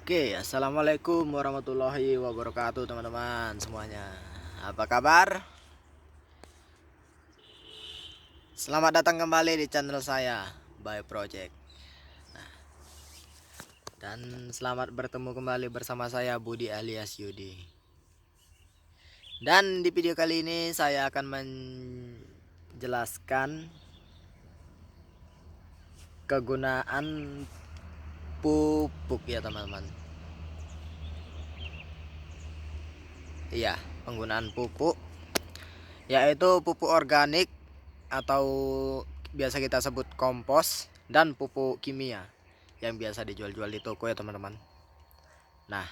Oke, assalamualaikum warahmatullahi wabarakatuh teman-teman semuanya. Apa kabar? Selamat datang kembali di channel saya, By Project. Dan selamat bertemu kembali bersama saya Budi alias Yudi. Dan di video kali ini saya akan menjelaskan kegunaan pupuk ya teman-teman. Iya, penggunaan pupuk yaitu pupuk organik atau biasa kita sebut kompos dan pupuk kimia yang biasa dijual-jual di toko ya teman-teman. Nah,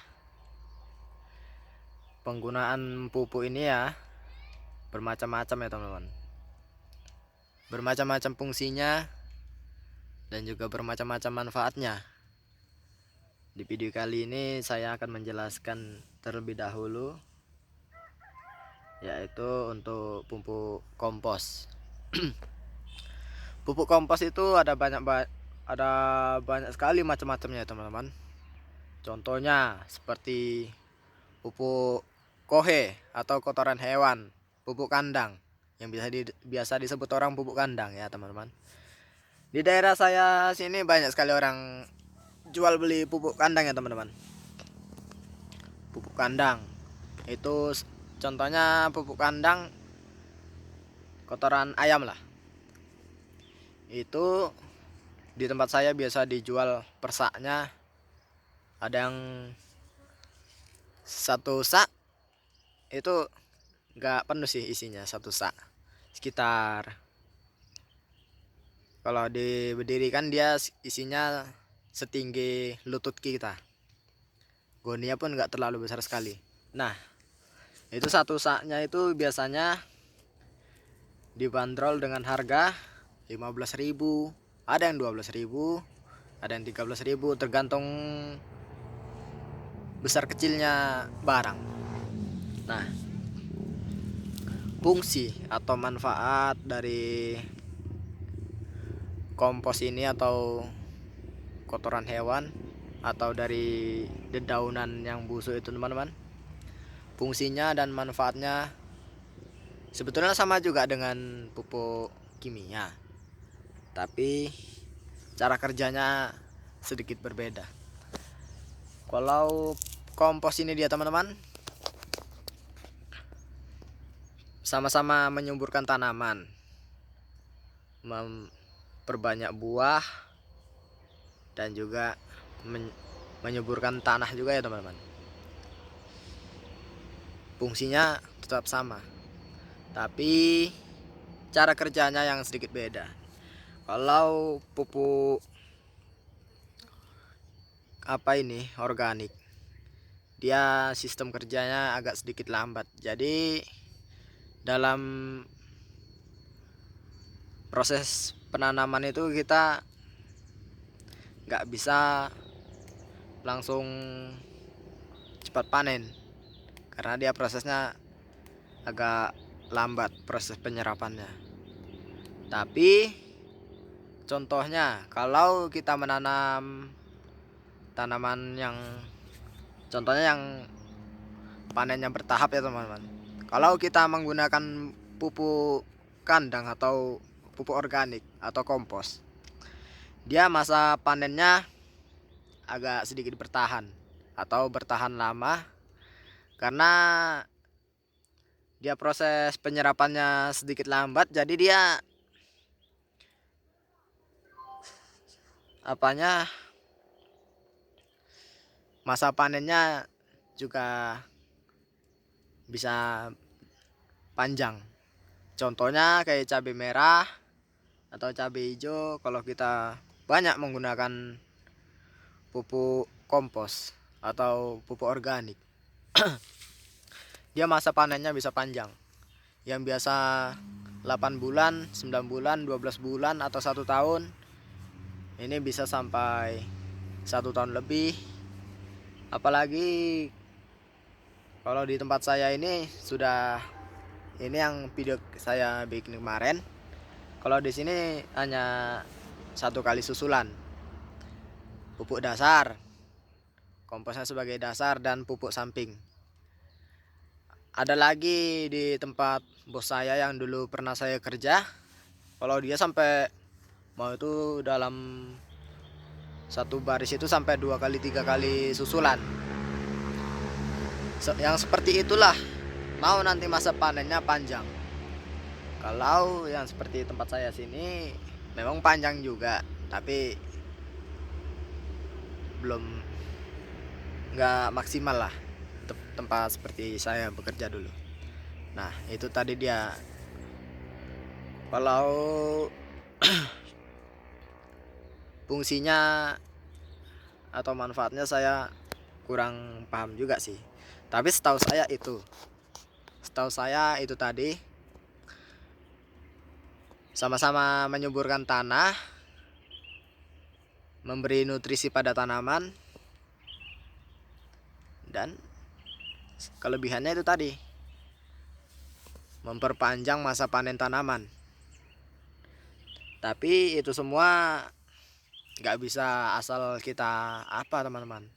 penggunaan pupuk ini ya bermacam-macam ya teman-teman. Bermacam-macam fungsinya dan juga bermacam-macam manfaatnya. Di video kali ini saya akan menjelaskan terlebih dahulu yaitu untuk pupuk kompos. Pupuk kompos itu ada banyak sekali macam-macamnya teman-teman. Contohnya seperti pupuk kohe atau kotoran hewan, pupuk kandang yang biasa disebut orang pupuk kandang ya teman-teman. Di daerah saya sini banyak sekali orang jual beli pupuk kandang ya teman-teman. Pupuk kandang itu contohnya pupuk kandang kotoran ayam lah. Itu di tempat saya biasa dijual persaknya, ada yang satu sak itu nggak penuh sih isinya, satu sak sekitar, kalau diberdirikan dia isinya setinggi lutut kita, goninya pun nggak terlalu besar sekali. Nah, itu satu saknya itu biasanya dibanderol dengan harga 15.000, ada yang 12.000, ada yang 13.000, tergantung besar kecilnya barang. Nah, fungsi atau manfaat dari kompos ini atau kotoran hewan atau dari dedaunan yang busuk itu teman-teman, fungsinya dan manfaatnya sebetulnya sama juga dengan pupuk kimia, tapi cara kerjanya sedikit berbeda. Kalau kompos ini dia teman-teman sama-sama menyuburkan tanaman, memperbanyak buah, dan juga menyuburkan tanah juga ya teman-teman. Fungsinya tetap sama, tapi cara kerjanya yang sedikit beda. Kalau pupuk organik, dia sistem kerjanya agak sedikit lambat. Jadi dalam proses penanaman itu kita nggak bisa langsung cepat panen karena dia prosesnya agak lambat, proses penyerapannya. Tapi contohnya kalau kita menanam tanaman yang contohnya yang panennya bertahap ya teman-teman. Kalau kita menggunakan pupuk kandang atau pupuk organik atau kompos, dia masa panennya agak sedikit bertahan atau bertahan lama karena dia proses penyerapannya sedikit lambat, jadi dia masa panennya juga bisa panjang. Contohnya kayak cabai merah atau cabai hijau, kalau kita banyak menggunakan pupuk kompos atau pupuk organik, dia masa panennya bisa panjang. Yang biasa 8 bulan, 9 bulan, 12 bulan atau 1 tahun, ini bisa sampai 1 tahun lebih. Apalagi kalau di tempat saya ini ini yang video saya bikin kemarin. Kalau di sini hanya 1 kali susulan pupuk dasar, komposnya sebagai dasar dan pupuk samping. Ada lagi di tempat bos saya yang dulu pernah saya kerja, kalau dia sampai mau itu dalam satu baris itu sampai 2 kali 3 kali susulan. Yang seperti itulah mau nanti masa panennya panjang. Kalau yang seperti tempat saya sini memang panjang juga, tapi belum nggak maksimal lah tempat seperti saya bekerja dulu. Nah itu tadi dia. Kalau fungsinya atau manfaatnya saya kurang paham juga sih, tapi setahu saya itu tadi sama-sama menyuburkan tanah, memberi nutrisi pada tanaman, dan kelebihannya itu tadi memperpanjang masa panen tanaman. Tapi itu semua nggak bisa asal kita apa teman-teman.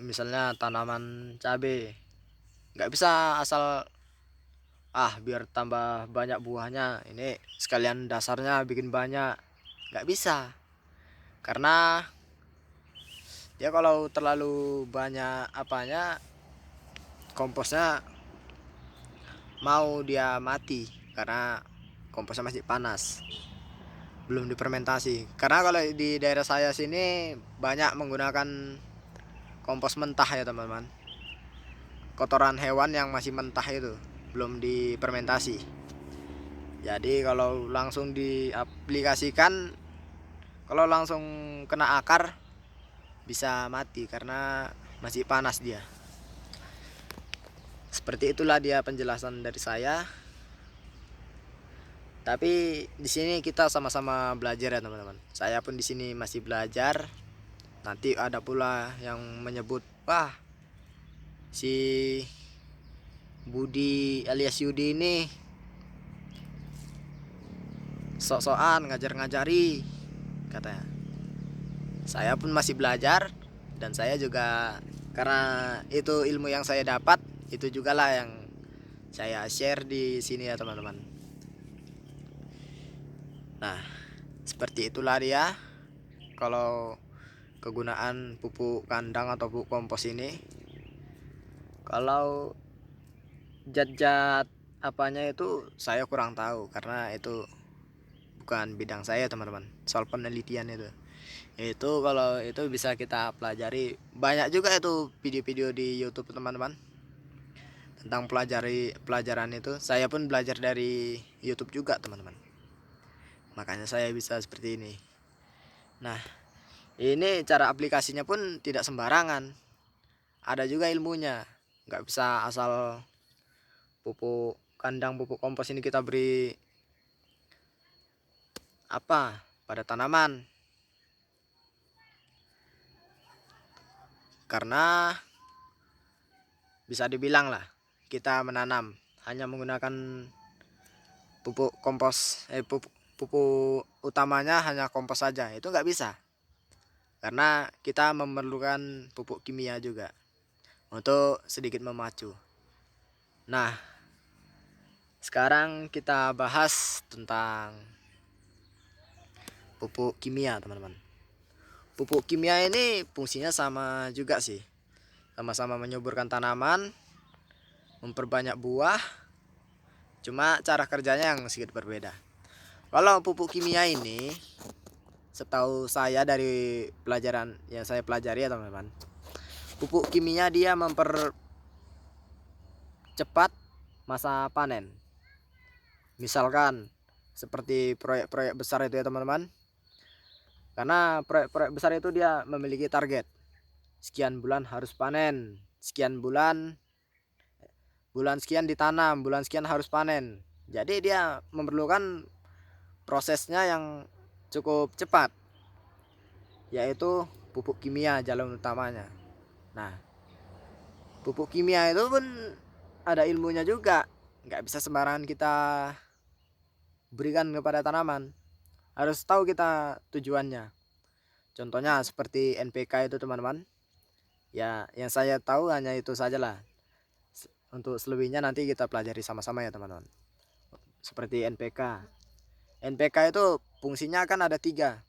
Misalnya tanaman cabai, nggak bisa asal biar tambah banyak buahnya, ini sekalian dasarnya bikin banyak. Nggak bisa, karena dia kalau terlalu banyak apanya, komposnya mau dia mati karena komposnya masih panas, belum difermentasi. Karena kalau di daerah saya sini banyak menggunakan kompos mentah ya teman-teman, kotoran hewan yang masih mentah itu belum difermentasi. Jadi kalau langsung diaplikasikan, kalau langsung kena akar bisa mati karena masih panas dia. Seperti itulah dia penjelasan dari saya. Tapi di sini kita sama-sama belajar ya teman-teman. Saya pun di sini masih belajar. Nanti ada pula yang menyebut, wah si Budi alias Yudi ini sok-sokan ngajar-ngajari katanya. Saya pun masih belajar, dan saya juga karena itu ilmu yang saya dapat, itu juga lah yang saya share di sini ya teman-teman. Nah, seperti itulah dia kalau kegunaan pupuk kandang atau pupuk kompos ini. Kalau zat-zat apanya itu saya kurang tahu karena itu bukan bidang saya teman-teman. Soal penelitian itu kalau itu bisa kita pelajari, banyak juga itu video-video di YouTube teman-teman tentang pelajaran itu. Saya pun belajar dari YouTube juga teman-teman, makanya saya bisa seperti ini. Nah ini cara aplikasinya pun tidak sembarangan, ada juga ilmunya. Nggak bisa asal pupuk kandang, pupuk kompos ini kita beri pada tanaman, karena bisa dibilang lah kita menanam hanya menggunakan pupuk kompos, pupuk utamanya hanya kompos saja, itu nggak bisa, karena kita memerlukan pupuk kimia juga untuk sedikit memacu. Nah sekarang kita bahas tentang pupuk kimia teman-teman. Pupuk kimia ini fungsinya sama juga sih, sama-sama menyuburkan tanaman, memperbanyak buah, cuma cara kerjanya yang sedikit berbeda. Kalau pupuk kimia ini, setahu saya dari pelajaran yang saya pelajari ya teman-teman, pupuk kimia dia mempercepat masa panen. Misalkan seperti proyek-proyek besar itu ya teman-teman, karena proyek-proyek besar itu dia memiliki target sekian bulan harus panen, sekian bulan sekian ditanam, bulan sekian harus panen. Jadi dia memerlukan prosesnya yang cukup cepat, yaitu pupuk kimia jalan utamanya. Nah pupuk kimia itu pun ada ilmunya juga, nggak bisa sembarangan kita berikan kepada tanaman, harus tahu kita tujuannya. Contohnya seperti NPK itu teman-teman. Ya, yang saya tahu hanya itu sajalah. Untuk selebihnya nanti kita pelajari sama-sama ya teman-teman. Seperti NPK. NPK itu fungsinya kan ada 3.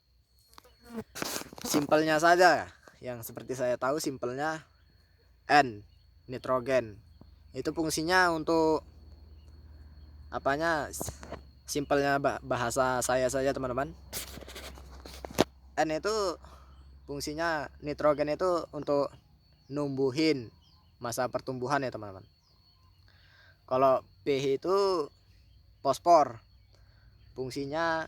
Simpelnya saja yang seperti saya tahu, simpelnya N, nitrogen. Itu fungsinya untuk apanya, simpelnya bahasa saya saja teman-teman. N itu fungsinya, nitrogen itu untuk numbuhin, masa pertumbuhan ya teman-teman. Kalau P itu fosfor, fungsinya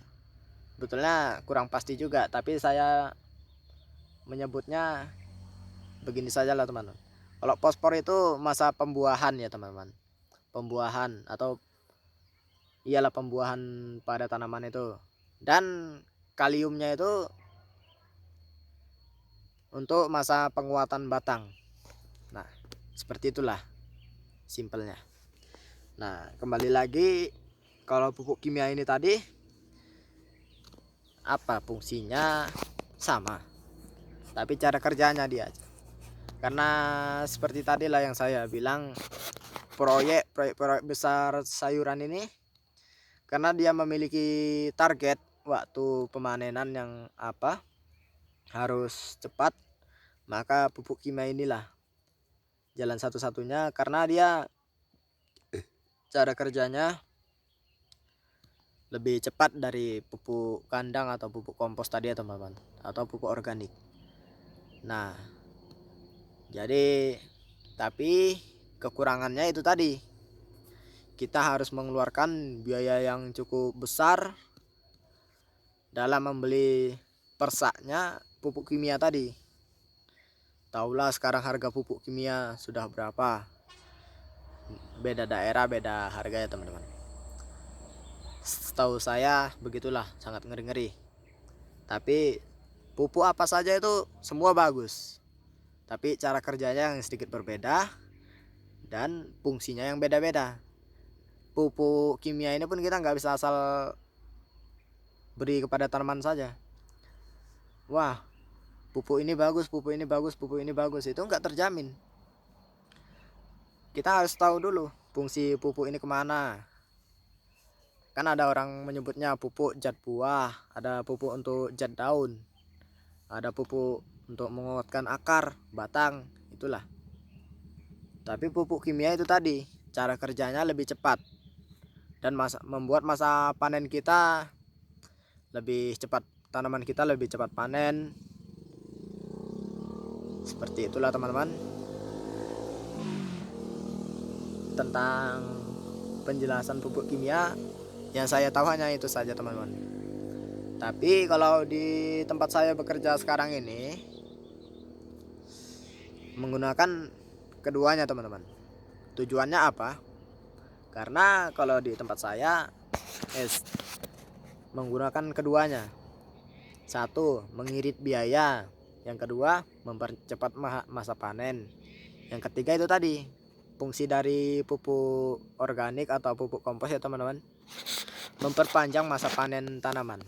betulnya kurang pasti juga, tapi saya menyebutnya begini saja lah teman-teman. Kalau fosfor itu masa pembuahan ya teman-teman, pembuahan atau iyalah pembuahan pada tanaman itu. Dan kaliumnya itu untuk masa penguatan batang. Nah, seperti itulah simpelnya. Nah, kembali lagi, kalau pupuk kimia ini tadi apa fungsinya sama, tapi cara kerjanya dia. Karena seperti tadi lah yang saya bilang, proyek besar sayuran ini karena dia memiliki target waktu pemanenan yang harus cepat, maka pupuk kimia inilah jalan satu-satunya, karena dia cara kerjanya lebih cepat dari pupuk kandang atau pupuk kompos tadi ya teman-teman, atau pupuk organik. Nah, jadi tapi kekurangannya itu tadi, kita harus mengeluarkan biaya yang cukup besar dalam membeli persaknya pupuk kimia tadi. Taulah sekarang harga pupuk kimia sudah berapa, beda daerah beda harga ya teman-teman. Setahu saya begitulah, sangat ngeri-ngeri. Tapi pupuk apa saja itu semua bagus, tapi cara kerjanya yang sedikit berbeda dan fungsinya yang beda-beda. Pupuk kimia ini pun kita nggak bisa asal beri kepada tanaman saja. Wah, pupuk ini bagus, pupuk ini bagus, pupuk ini bagus, itu nggak terjamin. Kita harus tahu dulu fungsi pupuk ini kemana. Kan ada orang menyebutnya pupuk zat buah, ada pupuk untuk zat daun, ada pupuk untuk menguatkan akar, batang, itulah. Tapi pupuk kimia itu tadi, cara kerjanya lebih cepat dan membuat masa panen kita lebih cepat, tanaman kita lebih cepat panen. Seperti itulah teman-teman tentang penjelasan pupuk kimia. Yang saya tahu hanya itu saja teman-teman. Tapi kalau di tempat saya bekerja sekarang ini menggunakan keduanya teman-teman. Tujuannya apa? Karena kalau di tempat saya menggunakan keduanya. Satu, mengirit biaya. Yang kedua, mempercepat masa panen. Yang ketiga itu tadi, fungsi dari pupuk organik atau pupuk kompos ya teman-teman, memperpanjang masa panen tanaman.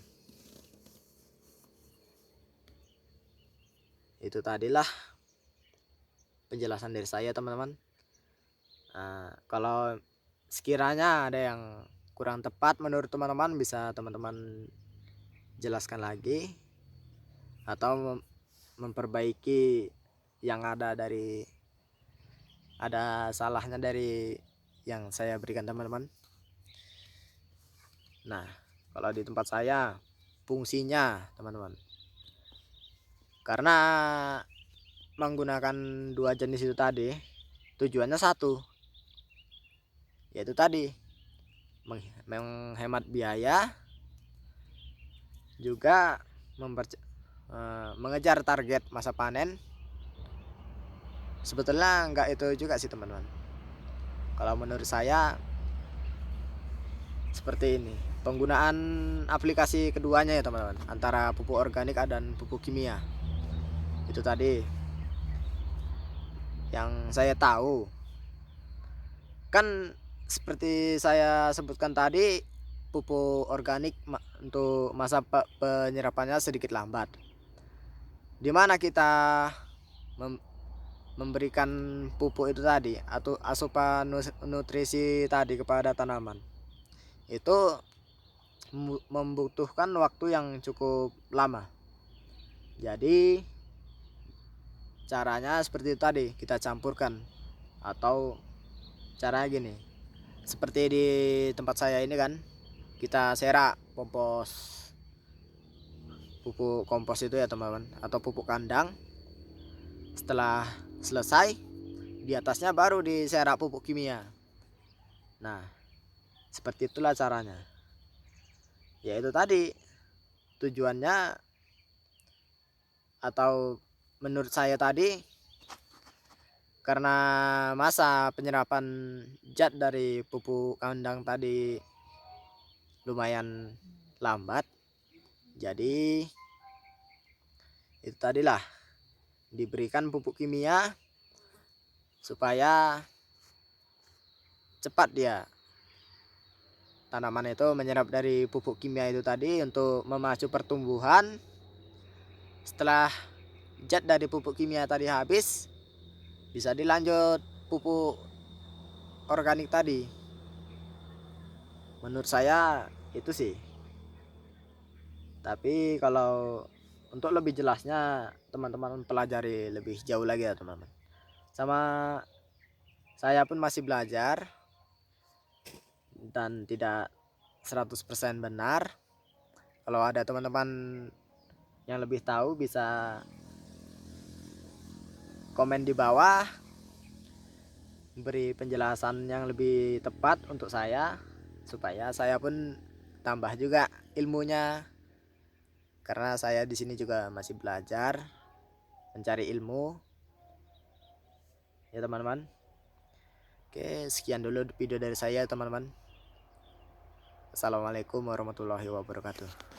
Itu tadilah penjelasan dari saya teman-teman. Nah, kalau sekiranya ada yang kurang tepat menurut teman-teman, bisa teman-teman jelaskan lagi atau memperbaiki yang ada salahnya dari yang saya berikan teman-teman. Nah, kalau di tempat saya fungsinya teman-teman, karena menggunakan 2 jenis itu tadi, tujuannya satu, yaitu tadi menghemat biaya, juga mengejar target masa panen. Sebetulnya enggak itu juga sih teman-teman. Kalau menurut saya seperti ini, penggunaan aplikasi keduanya ya teman-teman, antara pupuk organik dan pupuk kimia. Itu tadi yang saya tahu. Kan seperti saya sebutkan tadi, pupuk organik untuk masa penyerapannya sedikit lambat. dimana kita mem- memberikan pupuk itu tadi atau asupan nutrisi tadi kepada tanaman, itu membutuhkan waktu yang cukup lama. Jadi caranya seperti itu tadi, kita campurkan, atau caranya gini, seperti di tempat saya ini kan, kita serak pupuk kompos itu ya teman-teman, atau pupuk kandang. Setelah selesai, di atasnya baru diserak pupuk kimia. Nah, seperti itulah caranya. Yaitu tadi tujuannya, atau menurut saya tadi, karena masa penyerapan zat dari pupuk kandang tadi lumayan lambat, jadi itu tadilah diberikan pupuk kimia supaya cepat dia tanaman itu menyerap dari pupuk kimia itu tadi untuk memacu pertumbuhan. Setelah zat dari pupuk kimia tadi habis, bisa dilanjut pupuk organik tadi. Menurut saya itu sih. Tapi kalau untuk lebih jelasnya teman-teman pelajari lebih jauh lagi ya teman-teman. Sama saya pun masih belajar dan tidak 100% benar. Kalau ada teman-teman yang lebih tahu bisa komen di bawah, beri penjelasan yang lebih tepat untuk saya, supaya saya pun tambah juga ilmunya, karena saya di sini juga masih belajar mencari ilmu ya teman-teman. Oke, sekian dulu video dari saya teman-teman. Assalamualaikum warahmatullahi wabarakatuh.